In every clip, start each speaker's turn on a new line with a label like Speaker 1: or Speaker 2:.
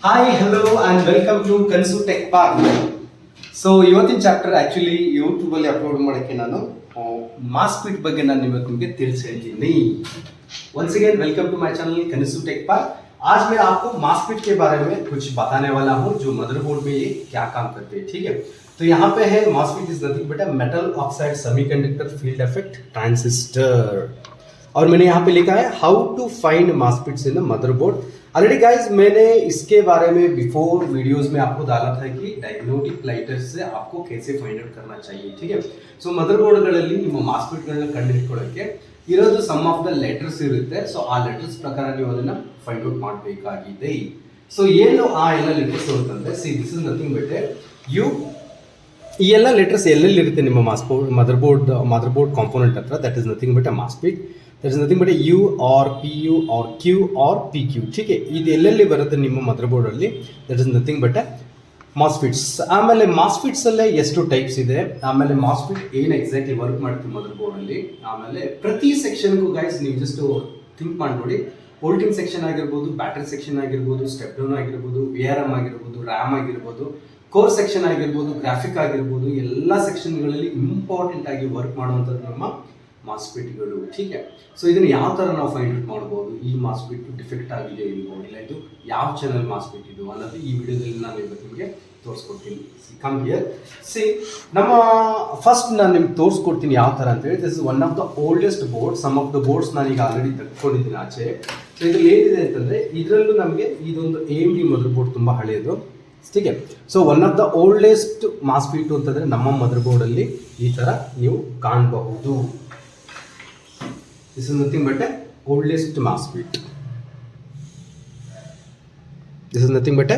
Speaker 1: Hi hello and welcome to Kanasu tech park. So ಇವತ್ತಿನ chapter actually ಯೂಟ್ಯೂಬಲ್ಲಿ upload ಮಾಡೋಕ್ಕೆ ನಾನು ಮಾಸ್ಫಿಟ್ ಬಗ್ಗೆ ನಾನು ಇವತ್ತು ನಿಮಗೆ ತಿಳಿಸಿ ಹೇಳ್ತೀನಿ. once again welcome to my channel Kanasu tech park. आज मैं आपको मास्फिट के बारे में कुछ बताने वाला हूँ जो मदरबोर्ड में ये क्या काम करते हैं. ठीक है, तो यहाँ पे है MOSFET is nothing but metal oxide semiconductor field effect transistor. और मैंने यहाँ पे लिखा है how to find MOSFETs in the motherboard. Already guys मैंने इसके बारे में बिफोर वीडियोस में आपको डाला था कि डायग्नोस्टिक लाइटर्स से आपको कैसे फाइंड आउट करना चाहिए. ठीक है, ಸೊ ಮದರ್ಬೋರ್ಡ್ಗಳಲ್ಲಿ ನಿಮ್ಮ ಮಾಸ್ಫಿಟ್ಗಳನ್ನ ಕಂಡುಹಿಡ್ಕೊಳ್ಳೋಕ್ಕೆ ಇರೋದು ಸಮ್ ಆಫ್ ದ ಲೆಟರ್ಸ್ ಇರುತ್ತೆ. ಸೊ ಆ ಲೆಟರ್ಸ್ ಪ್ರಕಾರ ನೀವು ಅದನ್ನ ಫೈಂಡ್ ಔಟ್ ಮಾಡಬೇಕಾಗಿದೆ. ಸೊ ಏನು ಆ ಎಲ್ಲ ಲೆಟರ್ಸ್ ಅಂತಂದ್ರೆ see this is nothing but U ಈ ಎಲ್ಲ ಲೆಟರ್ಸ್ ಎಲ್ಲೆಲ್ಲಿ ಇರುತ್ತೆ ನಿಮ್ಮ ಮದರ್ಬೋರ್ಡ್ ಕಾಂಪೋನೆಂಟ್ ಹತ್ರ, that is nothing but a MOSFET. That is nothing but U R P U R Q R P Q. ठीक है, ಇದು ಎಲ್ಲೆಲ್ಲಿ ಬರುತ್ತೆ ನಿಮ್ಮ ಮದರ್ಬೋರ್ಡಲ್ಲಿ, that is nothing but MOSFETs. ಆಮೇಲೆ ಮಾಸ್ಫಿಟ್ಸ್ ಅಲ್ಲೇ ಎಷ್ಟು ಟೈಪ್ಸ್ ಇದೆ, ಆಮೇಲೆ ಮಾಸ್ಫಿಟ್ ಏನು ಎಕ್ಸಾಕ್ಟ್ಲಿ ವರ್ಕ್ ಮಾಡುತ್ತೆ ಮದರ್ಬೋರ್ಡಲ್ಲಿ, ಆಮೇಲೆ ಪ್ರತಿ ಸೆಕ್ಷನ್ಗೂ ಗೈಸ್ ನೀವು ಜಸ್ಟ್ ಥಿಂಕ್ ಮಾಡಿ ನೋಡಿ. ವೋಲ್ಟಿಂಗ್ ಸೆಕ್ಷನ್ ಆಗಿರ್ಬೋದು, ಬ್ಯಾಟರಿ ಸೆಕ್ಷನ್ ಆಗಿರ್ಬೋದು, ಸ್ಟೆಪ್ ಡೌನ್ ಆಗಿರ್ಬೋದು, ವಿ ಆರ್ ಎಮ್ ಆಗಿರ್ಬೋದು, ರ್ಯಾಮ್ ಆಗಿರ್ಬೋದು, ಕೋರ್ ಸೆಕ್ಷನ್ ಆಗಿರ್ಬೋದು, ಗ್ರಾಫಿಕ್ ಆಗಿರ್ಬೋದು, ಎಲ್ಲ ಸೆಕ್ಷನ್ಗಳಲ್ಲಿ ಇಂಪಾರ್ಟೆಂಟ್ ಆಗಿ ವರ್ಕ್ ಮಾಡುವಂಥದ್ದು ನಮ್ಮ ಮಾಸ್ಫಿಟ್ಗಳು. ठीक है, ಸೊ ಇದನ್ನು ಯಾವ ಥರ ನಾವು ಫೈಂಡ್ ಔಟ್ ಮಾಡ್ಬೋದು, ಈ ಮಾಸ್ಫಿಟ್ ಡಿಫೆಕ್ಟ್ ಆಗಿದೆ ಇಲ್ವೋ, ಇಲ್ಲ ಇದು ಯಾವ ಚಾನಲ್ ಮಾಸ್ಫಿಟ್ ಇದು ಅನ್ನೋದು ಈ ವಿಡಿಯೋದಲ್ಲಿ ನಾನು ಇವತ್ತು ನಿಮಗೆ ತೋರಿಸ್ಕೊಡ್ತೀನಿ. ಕಮ್ ಹಿಯರ್ ಸಿ, ನಮ್ಮ ಫಸ್ಟ್ ನಾನು ನಿಮ್ಗೆ ತೋರಿಸ್ಕೊಡ್ತೀನಿ ಯಾವ ಥರ ಅಂತ ಹೇಳಿ. This is one of the oldest board. Some of the boards ನಾನೀಗ ಆಲ್ರೆಡಿ ತೆಗೆದುಕೊಂಡಿದ್ದೀನಿ ಆಚೆ. ಸೊ ಇದ್ರಲ್ಲಿ ಏನಿದೆ ಅಂತಂದರೆ ಇದರಲ್ಲೂ ನಮಗೆ ಇದೊಂದು AMD ಮದರ್ ಬೋರ್ಡ್ ತುಂಬ ಹಳೆಯದು. ठीक है, so one of the oldest MOSFET ಅಂತಂದರೆ ನಮ್ಮ ಮದರ್ ಬೋರ್ಡಲ್ಲಿ ಈ ಥರ ನೀವು ಕಾಣಬಹುದು. This is nothing but a oldest MOSFET. This is nothing but a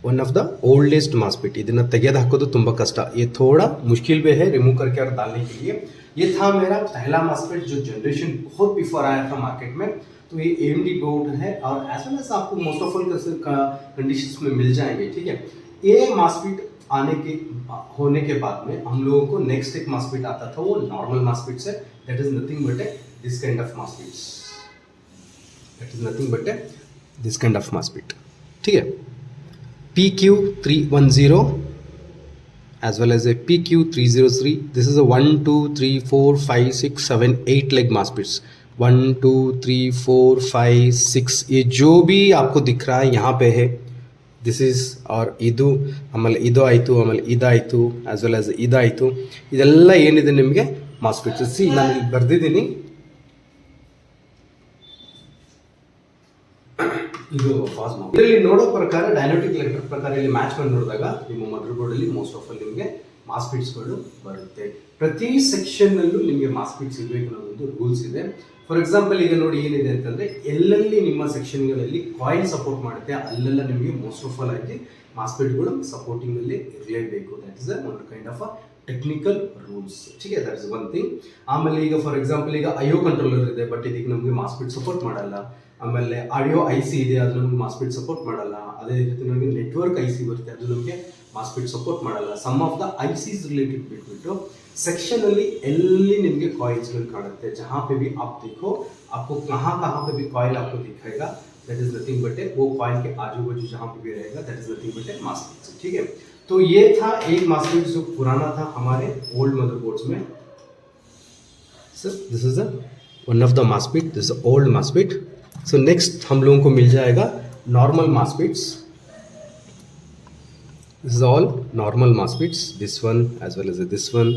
Speaker 1: one of the oldest MOSFET. ಇದನ್ನ ತೆಗೆದು ಹಾಕೋದು ತುಂಬ ಕಷ್ಟ. ये थोड़ा मुश्किल भी है रिमूव करके और डालने के लिए. ये था मेरा पहला MOSFET जो जनरेशन बहुत बिफोर आया था मार्केट में. तो ये AMD बोर्ड है और ऐसा वैसा आपको मोस्ट ऑफ ऑल कंडीशंस में मिल जाएंगे. ठीक है, ये MOSFET होने के बाद में हम लोगों को नेक्स्ट एक MOSFET आता था, वो नॉर्मल MOSFET है. That is nothing but this kind of MOSFETs. That is nothing but this kind of MOSFET. ठीक है, PQ310 as well as a PQ303. This is a 1 2 3 4 5 6 7 8 leg MOSFETs. 1 2 3 4 5 6 ये जो भी आपको दिख रहा है यहाँ पे है. ದಿಸ್ ಈಸ್ ಆರ್ ಇದು, ಆಮೇಲೆ ಇದು ಆಯಿತು, ಆಮೇಲೆ ಇದಾಯಿತು, ಆ್ಯಸ್ ವೆಲ್ ಆಸ್ ಇದಾಯಿತು. ಇದೆಲ್ಲ ಏನಿದೆ ನಿಮಗೆ ಮಾಸ್ಫಿಟ್ಸ್. ಸಿ ನಾನು ಇಲ್ಲಿ ಬರೆದಿದ್ದೀನಿ, ಇದು ಪಾಸ್ ಮಾಡಿ. ಇದರಲ್ಲಿ ನೋಡೋ ಪ್ರಕಾರ ಡೈನಾಮಿಕ್ ಲೆಕ್ಟರ್ ಪ್ರಕಾರ ಇಲ್ಲಿ ಮ್ಯಾಚ್ ಮಾಡಿ ನೋಡಿದಾಗ ನಿಮ್ಮ ಮದರ್ ಬೋರ್ಡಲ್ಲಿ ಮೋಸ್ಟ್ ಆಫ್ ಆಲ್ ನಿಮಗೆ ಮಾಸ್ಫಿಟ್ಸ್ಗಳು ಬರುತ್ತೆ. ಪ್ರತಿ ಸೆಕ್ಷನ್ನಲ್ಲೂ ನಿಮಗೆ ಮಾಸ್ಫಿಟ್ಸ್ ಇರಬೇಕು ಅನ್ನೋದೊಂದು ರೂಲ್ಸ್ ಇದೆ. ಫಾರ್ ಎಕ್ಸಾಂಪಲ್ ಈಗ ನೋಡಿ ಏನಿದೆ ಅಂತಂದರೆ ಎಲ್ಲೆಲ್ಲಿ ನಿಮ್ಮ ಸೆಕ್ಷನ್ಗಳಲ್ಲಿ ಕಾಯಿಲ್ ಸಪೋರ್ಟ್ ಮಾಡುತ್ತೆ ಅಲ್ಲೆಲ್ಲ ನಿಮಗೆ ಮೋಸ್ಟ್ ಆಫ್ ಆಲ್ ಆಗಿ ಮಾಸ್ಫಿಟ್ಗಳು ಸಪೋರ್ಟಿಂಗಲ್ಲಿ ಇರಲೇಬೇಕು. That is one kind of a technical rules. ठीक है, ದಟ್ ಇಸ್ ಒನ್ ಥಿಂಗ್. ಆಮೇಲೆ ಈಗ ಫಾರ್ ಎಕ್ಸಾಂಪಲ್ ಈಗ IO ಕಂಟ್ರೋಲರ್ ಇದೆ, ಬಟ್ ಇದಕ್ಕೆ ನಮಗೆ ಮಾಸ್ಫಿಟ್ ಸಪೋರ್ಟ್ ಮಾಡಲ್ಲ. ಆಮೇಲೆ ಆಡಿಯೋ IC ಇದೆ, ಅದು ನಮಗೆ ಮಾಸ್ಫಿಟ್ ಸಪೋರ್ಟ್ ಮಾಡಲ್ಲ. ಅದೇ ರೀತಿ ನಮಗೆ ನೆಟ್ವರ್ಕ್ IC ಬರುತ್ತೆ, ಅದು ನಮಗೆ ಮಾಸ್ಫಿಟ್ ಸಪೋರ್ಟ್ ಮಾಡಲ್ಲ. Some of the ICs related ಬಿಟ್ಬಿಟ್ಟು ಸೆಕ್ಷನಲ್ಲಿ ಎಲ್ಲಿ ನಿಮಗೆ ಕಾಯಿಲ್ಸ್ಗಳು ಕಾಣುತ್ತೆ, जहाँ पे भी आप देखो आपको कहाँ पे भी कॉइल आपको दिखेगा, दैट इज नथिंग बट वो कॉइल के आजू बाजू जहाँ पे भी रहेगा, दैट इज नथिंग बट मास्फिट. ठीक है, तो ये था एक मास्फिट जो पुराना था हमारे ओल्ड मदरबोर्ड्स में. Sir this is one of the MOSFET, this is old MOSFET. So next हम लोगों को मिल जाएगा normal MOSFETs. This is all normal MOSFETs. This one as well as this one,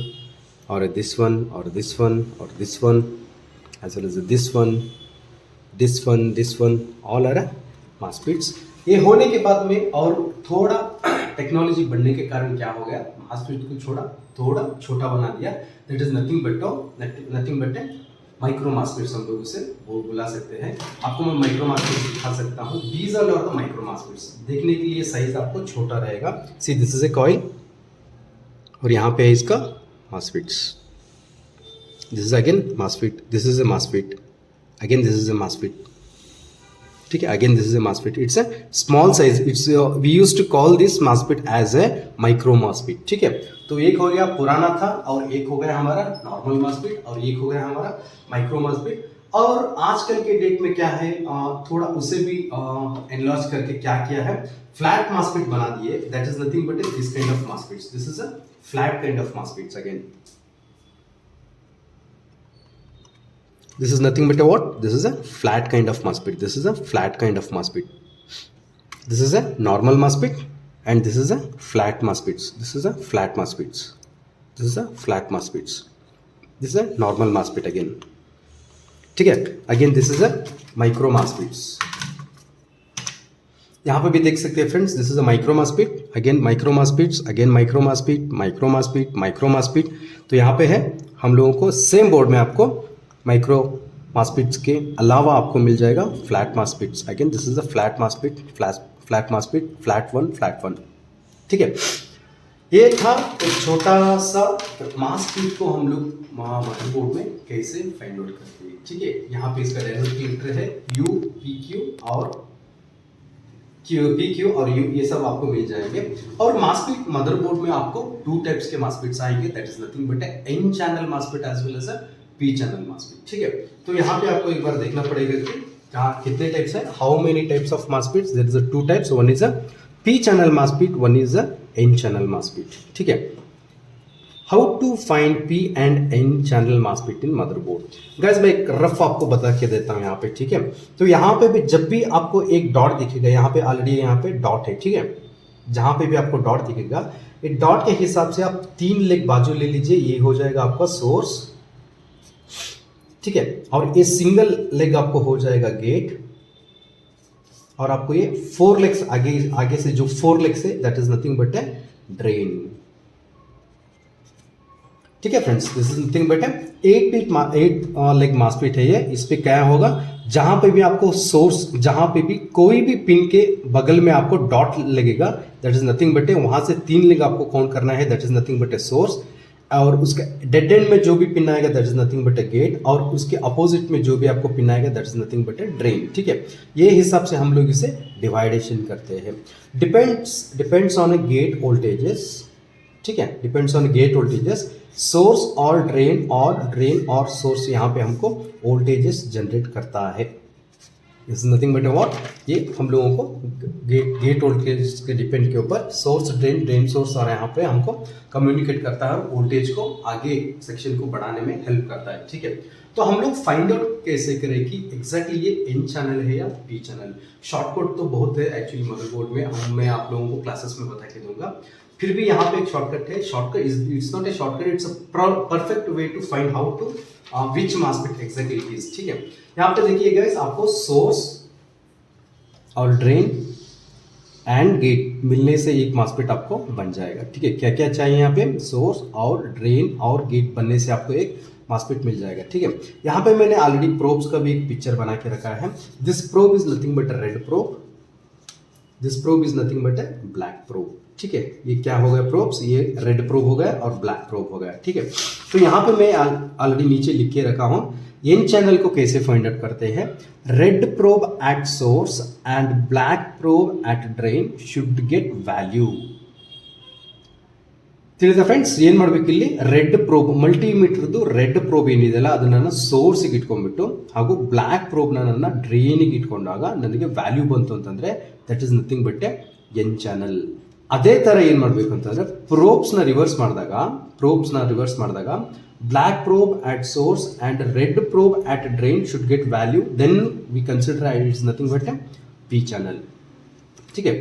Speaker 1: or this one, or this one, or this one, as well as this one, this one, this one. All are MOSFETs. ये होने के बाद में और थोड़ा technology बढ़ने के कारण क्या हो गया, MOSFET को थोड़ा छोटा बना दिया. That is nothing but micro MOSFETs हम लोग इसे वो बुला सकते हैं. आपको मैं माइक्रो मास्फिट्स दिखा सकता हूँ. These are the micro MOSFETs. देखने के लिए साइज आपको छोटा रहेगा. See this is a coil और यहाँ पे है इसका MOSFETs. This is again MOSFET, this is a MOSFET, again this is a MOSFET. ठीक है, again this is a MOSFET. It's a small size. It's we use to call this MOSFET as a micro MOSFET. ठीक है, तो एक हो गया पुराना था और एक हो गया हमारा नॉर्मल मास्फिट और एक हो गया हमारा माइक्रो मास्फिट. और आजकल के डेट में क्या है, थोड़ा उसे भी एनलार्ज करके क्या किया है, फ्लैट मास्फेट बना दिए। That is nothing but this kind of MOSFETs, this is a flat kind of MOSFETs again. This is nothing but a what? This is a flat kind of MOSFET. This is a flat kind of MOSFET. This is a normal MOSFET and this is a flat MOSFETs. This is a flat MOSFETs. This is a flat MOSFETs. This is a normal MOSFET again. ठीक है, again this is a micro MOSFETs. यहाँ पे भी देख सकते हैं friends, this is a micro MOSFET, again micro MOSFETs, again micro MOSFET, micro MOSFET, micro MOSFET. तो यहाँ पे है हम लोगों को सेम बोर्ड में आपको माइक्रो मास्फेट्स के अलावा आपको मिल जाएगा flat MOSFETs. Again this is a flat MOSFET, flat MOSFET, flat one. ठीक है, ये था एक छोटा सा मास्फेट को हम लोग मदरबोर्ड में कैसे फाइंड आउट करते हैं। ठीक है, यहाँ पे इसका डेनोमिनेटर है यू, पी क्यू और क्यू और यू, ये सब आपको मिल जाएंगे। और मास्फेट मदरबोर्ड में आपको टू टाइप्स के मास्फेट्स आएंगे, that is nothing but N channel MOSFET as well as a P channel MOSFET. ठीक है, तो यहाँ पे आपको एक बार देखना पड़ेगा कि कितने टाइप्स है, how many types of MOSFETs. There is a two types, one is a P channel MOSFET, one is a N channel MOSFET. ठीक है, how to find P and N channel MOSFET in motherboard. Guys मैं एक rough आपको बता के देता हूँ यहाँ पे। ठीक है, तो यहाँ पे भी जब भी आपको एक डॉट दिखेगा, यहाँ पे ऑलरेडी यहाँ पे डॉट है। ठीक है, जहां पे भी आपको डॉट दिखेगा, एक डॉट के हिसाब से आप 3 लेग बाजू ले लीजिए, ये हो जाएगा आपका सोर्स। ठीक है, और ये सिंगल लेग आपको हो जाएगा गेट, और आपको ये 4 लेग्स आगे से जो 4 लेग्स है that is nothing but a drain. ठीक है friends, this is nothing but A 8 leg MOSFET है ये। इस पे क्या होगा, जहां पे भी आपको सोर्स, जहां पे भी कोई भी पिन के बगल में आपको डॉट लगेगा दैट इज नथिंग बट वहां से 3 लेग आपको काउंट करना है, that is nothing but a source. और उसका डेड एंड में जो भी पिन आएगा that is nothing but a gate, और उसके अपोजिट में जो भी आपको पिन आएगा that is nothing but a drain. ठीक है, ये हिसाब से हम लोग इसे डिवाइडेशन करते हैं। Depends on a gate voltages. ठीक है, depends on gate voltages, source और ड्रेन और सोर्स यहाँ पे हमको वोल्टेजेस जनरेट करता है। This is nothing but what, ये हम लोगों को गेट वोल्टेज के डिपेंड के ऊपर सोर्स ड्रेन सोर्स, और यहाँ पे हमको कम्युनिकेट करता है और वोल्टेज को आगे सेक्शन को बढ़ाने में हेल्प करता है। ठीक है, तो हम लोग फाइंड आउट कैसे करें कि एग्जैक्टली ये एन चैनल है या पी चैनल। शॉर्टकट तो बहुत है एक्चुअली मदरबोर्ड में, मैं आप लोगों को क्लासेस में बता के दूंगा। फिर भी यहाँ पे एक शॉर्टकट है, shortcut it's not a shortcut, it's a perfect way to find how to which MOSFET exactly it is. ठीक है, यहाँ पे देखिए गाइस, आपको सोर्स और ड्रेन एंड गेट मिलने से एक मास्फेट आपको बन जाएगा। ठीक है, क्या क्या चाहिए यहाँ पे, सोर्स और ड्रेन और गेट बनने से आपको एक मास्फेट मिल जाएगा। ठीक है, यहाँ पे मैंने ऑलरेडी प्रोब्स का भी एक पिक्चर बना के रखा है। This probe is nothing but a red probe, this probe is nothing but a black probe. ठीक है, ये क्या हो गया प्रोब्स, ये रेड प्रोब हो गया और ब्लैक प्रोब हो गया। ठीक है, तो यहाँ पे मैं ऑलरेडी नीचे लिख के रखा हूँ एन चैनल को कैसे फाइंड आउट करते हैं। Red probe at source and black probe at drain should get value. ತಿಳಿದ ಫ್ರೆಂಡ್ಸ್, ಏನ್ ಮಾಡಬೇಕು ಇಲ್ಲಿ, ರೆಡ್ ಪ್ರೋಬ್ ಮಲ್ಟಿಮೀಟರ್ದು ರೆಡ್ ಪ್ರೋಬ್ ಏನಿದೆಯಲ್ಲ ಅದನ್ನ ಸೋರ್ಸ್ಗೆ ಇಟ್ಕೊಂಡ್ಬಿಟ್ಟು ಹಾಗೂ ಬ್ಲ್ಯಾಕ್ ಪ್ರೋಬ್ನ ನನ್ನ ಡ್ರೈನಿಗೆ ಇಟ್ಕೊಂಡಾಗ ನನಗೆ ವ್ಯಾಲ್ಯೂ ಬಂತು ಅಂತಂದ್ರೆ that is nothing but N channel. ಅದೇ ತರ ಏನ್ ಮಾಡಬೇಕು ಅಂತಂದ್ರೆ ಪ್ರೋಬ್ಸ್ನ ರಿವರ್ಸ್ ಮಾಡಿದಾಗ black probe at source and red probe at drain should get value, then we consider it is nothing but a P channel। ठीक है,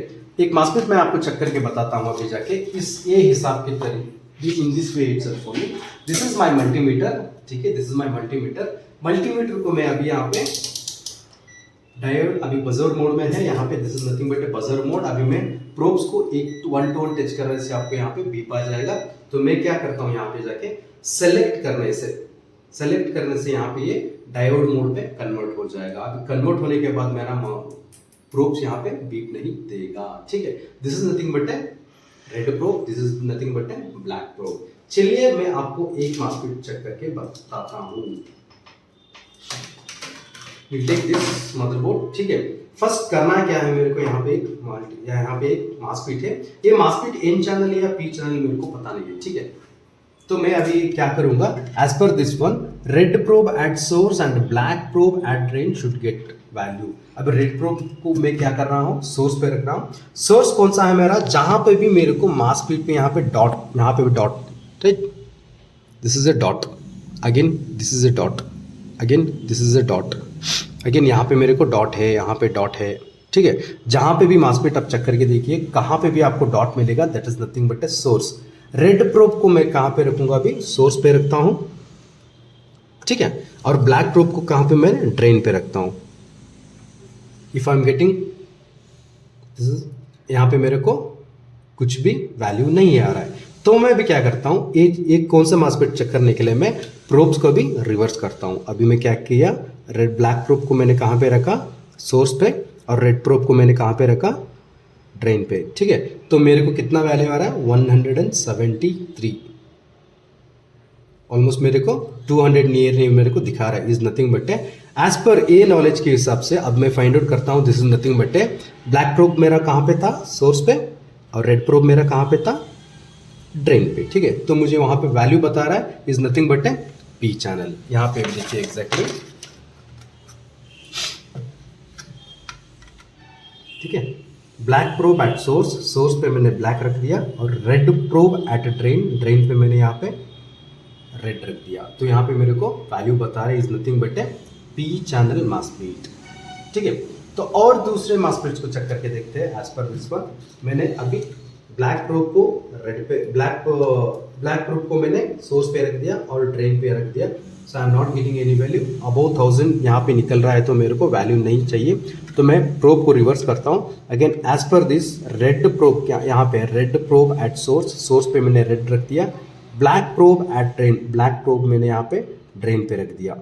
Speaker 1: एक मास्फेट मैं आपको चेक करके बताता हूँ अभी जाके, इस ये हिसाब के तरीके in this way itself only. This is my multimeter. ठीक है, दिस इज माय मल्टीमीटर को मैं अभी यहाँ पे डायोड अभी बजर मोड में है, यहाँ पे this is nothing but A buzzer mode. अभी मैं प्रोब्स को 1 to 1 टच करने से आपको यहाँ पे बीप आ जाएगा। तो मैं क्या करता हूँ, यहाँ पे जाके सेलेक्ट करने से यहाँ पे ये डायोड मोड पे कन्वर्ट हो जाएगा। अभी कन्वर्ट होने के बाद मेरा प्रोब्स यहाँ पे बीप नहीं देगा। ठीक है, this is nothing but A red probe, this is nothing but A black probe. चलिए मैं आपको एक मास्फेट चेक करके बताता हूँ। You take this motherboard। ठीक है, फर्स्ट करना क्या है मेरे को, यहाँ पे एक मास्फेट है। ये मास्फेट एन चैनल या पी चैनल मेरे को पता नहीं है। ठीक है, तो मैं अभी क्या करूंगा, as per this one red probe at source and black probe at drain should get value. अब रेड प्रोब को मैं क्या कर रहा हूँ, सोर्स पे रख रहा हूँ। सोर्स कौन सा है मेरा, जहां पे भी मेरे को मास स्पीड पे यहाँ पे डॉट, यहाँ पे भी डॉट, ठीक, this is a dot, again this is a dot, again this is a dot, again यहाँ पे मेरे को डॉट है, यहाँ पे डॉट है, ठीक है। जहां पे भी मास स्पीड आप चेक करके देखिए, कहाँ पे भी आपको डॉट मिलेगा, that is nothing but a source. Red probe को मैं कहाँ पे रखूंगा, अभी सोर्स पे रखता हूं, ठीक है। और ब्लैक प्रोब को कहाँ पे मैं ड्रेन पे रखता हूं। If I am getting this is, यहाँ पे मेरे को कुछ भी वैल्यू नहीं आ रहा है, तो मैं भी क्या करता हूँ, एक कौन सा मास स्पीड चेक करने के लिए मैं प्रोब्स को भी रिवर्स करता हूँ। अभी मैं क्या किया, रेड ब्लैक प्रोब को मैंने कहाँ पे रखा, सोर्स पे, और रेड प्रोब को मैंने कहाँ पे रखा, ड्रेन पे, ठीक है। तो मेरे को कितना वैल्यू आ रहा है, 173, ऑलमोस्ट मेरे को 200 नियर मेरे को दिखा रहा है, is nothing but as per A knowledge के हिसाब से। अब मैं फाइंड आउट करता हूँ, this is nothing but black probe मेरा कहाँ पे था, सोर्स पे, और रेड प्रोब मेरा कहाँ पे था, ड्रेन पे, ठीक है। तो मुझे वहां पे वैल्यू बता रहा है, is nothing but P channel. यहाँ पे देखिए एग्जैक्टली, ठीक है। Black probe at source, source पे मैंने ब्लैक रख दिया, और red probe at drain, drain पे मैंने यहाँ पे रेड रख दिया। तो यहाँ पे मेरे को वैल्यू बता रहा है, is nothing but P channel mass speed, ठीक है। तो और दूसरे मास स्पीड्स को चेक करके देखते हैं एज पर दिस वन। मैंने अभी ब्लैक प्रोब को रेड पे, ब्लैक प्रोब को मैंने सोर्स पे रख दिया और ड्रेन पे रख दिया। So I am not getting any value, about 1000 यहाँ पे निकल रहा है, तो मेरे को वैल्यू नहीं चाहिए। तो मैं प्रोब को रिवर्स करता हूँ, again as per this red probe, क्या यहाँ पे red probe at source, source पे मैंने रेड रख दिया, black probe at drain, black probe मैंने यहाँ पे ड्रेन पे रख दिया।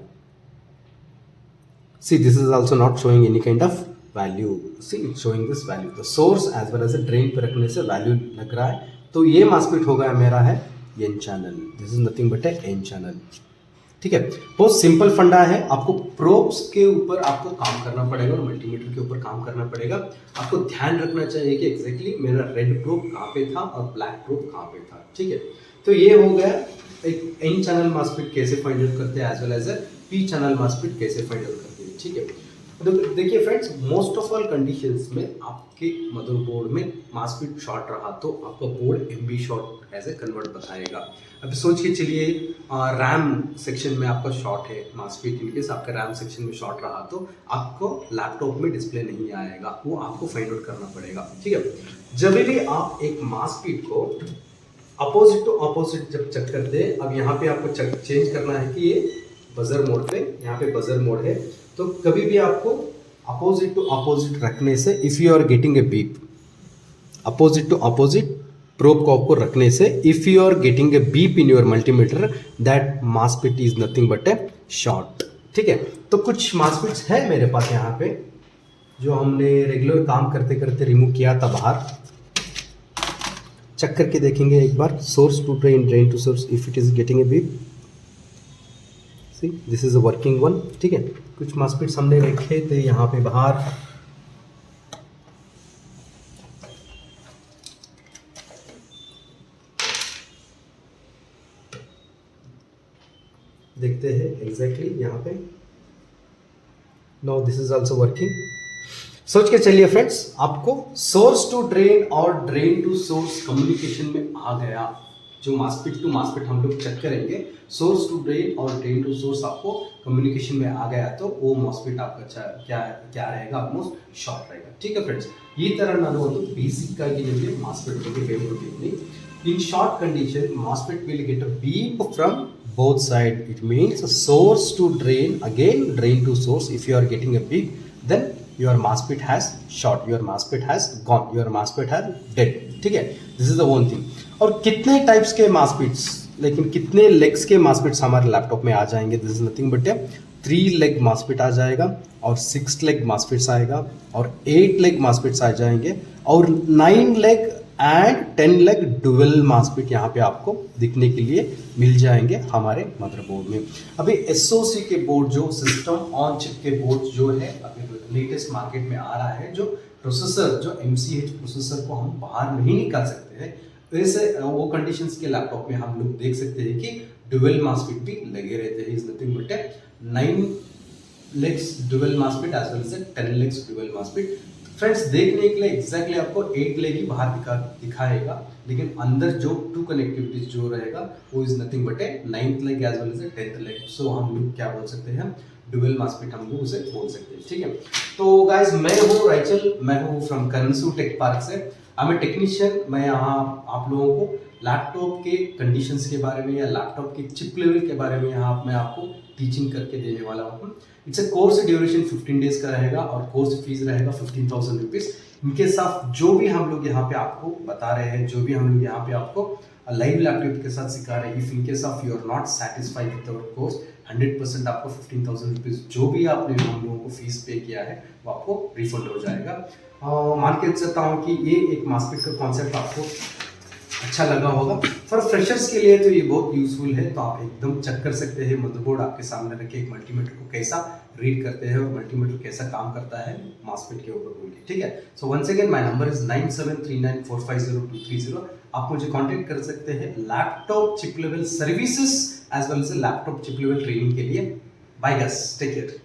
Speaker 1: See this is also not showing any kind of value, see it showing this value. तो source as well as drain पे रखने से वैल्यू लग रहा है। तो ये मास स्पीड हो गया मेरा है N channel, this is nothing but N channel, ठीक है। बहुत सिंपल फंडा है, आपको प्रोब्स के ऊपर आपको काम करना पड़ेगा और मल्टीमीटर के ऊपर काम करना पड़ेगा। आपको ध्यान रखना चाहिए कि एग्जैक्टली मेरा रेड प्रोब कहाँ पे था और ब्लैक प्रोब कहाँ पे था, ठीक है। तो ये हो गया एक एन चैनल मास स्पीड कैसे फाइंड आउट करते हैं, as well as P channel MOSFET कैसे फाइंड आउट करते हैं, ठीक है। तो देखिए friends, most of all conditions में आपके मदरबोर्ड में मास स्पीड शॉर्ट रहा तो आपका board MB short as a convert बताएगा। अब सोच के चलिए रैम सेक्शन में आपका शॉर्ट है मास स्पीड, इनकेस आपका रैम सेक्शन में शॉर्ट रहा तो आपको लैपटॉप में डिस्प्ले नहीं आएगा, वो आपको फाइंड आउट करना पड़ेगा, ठीक है। जब भी आप एक मास स्पीड को अपोजिट टू अपोजिट जब चेक करते हैं, अब यहाँ पे आपको चेंज करना है कि ये बजर मोड पे, यहाँ पे बजर मोड है, तो कभी भी आपको अपोजिट टू अपोजिट रखने से, if you are getting a beep, opposite to opposite probe को आपको रखने से, if you are getting a beep in your multimeter, that MOSFET is nothing but a short, ठीक है। तो कुछ मास स्पीड्स है मेरे पास यहाँ पे जो हमने रेगुलर काम करते करते रिमूव किया था बाहर। चेक करके देखेंगे एक बार, source to drain, drain to source, if it is getting a beep, see this is a working one, ठीक है। कुछ मास स्पीड्स हमने रखे थे यहाँ पे बाहर, देखते हैं एग्जैक्टली यहाँ पे। No this is also working. सोच के चलिए फ्रेंड्स, आपको सोर्स टू ड्रेन और ड्रेन टू सोर्स कम्युनिकेशन में आ गया। जो MOSFET to MOSFET हम लोग चेक करेंगे, सोर्स टू ड्रेन और ड्रेन टू सोर्स आपको कम्युनिकेशन में आ गया तो वो मास स्पीड आपका क्या रहेगा, ऑलमोस्ट शॉर्ट रहेगा, ठीक है फ्रेंड्स। ಈ ತರ ನಾನು ಒಂದು ಬೇಸಿಕ್ ಆಗಿ ನಿಮಗೆ ಮಾಸ್ ಸ್ಪೀಡ್ ಬಗ್ಗೆ ಹೇಳಿಕೊಟ್ಟಿದ್ದೀನಿ. In short condition, MOSFET will get a beep from both sides. It means source to drain, again drain to source. If you are getting a beep, then your MOSFET has short, your MOSFET has gone, your MOSFET has dead. ठीक है, this is the one thing. और कितने types के MOSFETs, लेकिन कितने legs के MOSFETs हमारे laptop में आ जाएंगे, this is nothing but 3 leg MOSFET आ जाएगा, और 6 लेग MOSFETs आएगा, और 8 लेग MOSFETs आ जाएंगे, और 9 leg and 10 leg dual MOSFET यहाँ पे आपको दिखने के लिए मिल जाएंगे हमारे मदरबोर्ड में। अभी एसओसी के बोर्ड, जो सिस्टम ऑन चिप के बोर्ड जो है अभी लेटेस्ट मार्केट में आ रहा है, जो प्रोसेसर, जो MCH प्रोसेसर को हम बाहर नहीं निकाल सकते हैं, वैसे वो कंडीशंस के लैपटॉप में हम लोग देख सकते हैं कि डुअल मास्फिट भी लगे रहते हैं। Is nothing but 9 legs dual MOSFET as well as 10 legs dual MOSFET. Friends देखने के लिए एग्जैक्टली आपको 8 लेग ही बाहर दिखाएगा, लेकिन अंदर जो 2 कनेक्टिविटीज जो रहेगा वो is nothing but 9th leg as well as 10th leg. So हम लोग क्या बोल सकते हैं, डुअल मास्फिट हम लोग उसे बोल सकते हैं। ठीक है, तो गाइस मैं हूँ राइचल, मैं हूँ फ्रॉम कंसू टेक पार्क से। I am technician. मैं यहाँ आप लोगों को लैपटॉप के कंडीशंस के बारे में या लैपटॉप के चिप लेवल के बारे में यहाँ मैं आपको टीचिंग करके देने वाला हूँ। It's a course duration 15 days का रहेगा और कोर्स फीस रहेगा 15,000 रुपीज। इनके साथ जो भी हम लोग यहाँ पे आपको बता रहे हैं, जो भी हम लोग यहाँ पे आपको लाइव लैपटॉप के साथ सिखा रहे हैं, if in case of you are not satisfied with our course, 100% आपको 15,000 रुपीज जो भी आपने हम लोगों को फीस पे किया है वो आपको रिफंड हो जाएगा। मान के चलता हूँ कि ये एक मास्फिट का कॉन्सेप्ट आपको अच्छा लगा होगा। फॉर फ्रेशर्स के लिए तो ये बहुत यूजफुल है, तो आप एकदम चेक कर सकते हैं मदरबोर्ड आपके सामने रखे एक मल्टीमीटर को कैसा रीड करते हैं और मल्टीमीटर कैसा काम करता है मास्फिट के ऊपर बोलिए। ठीक है, so once again my number is 9739450230। आप मुझे कांटेक्ट कर सकते हैं laptop chip level services as well as laptop chip level training के लिए। Bye guys, take care.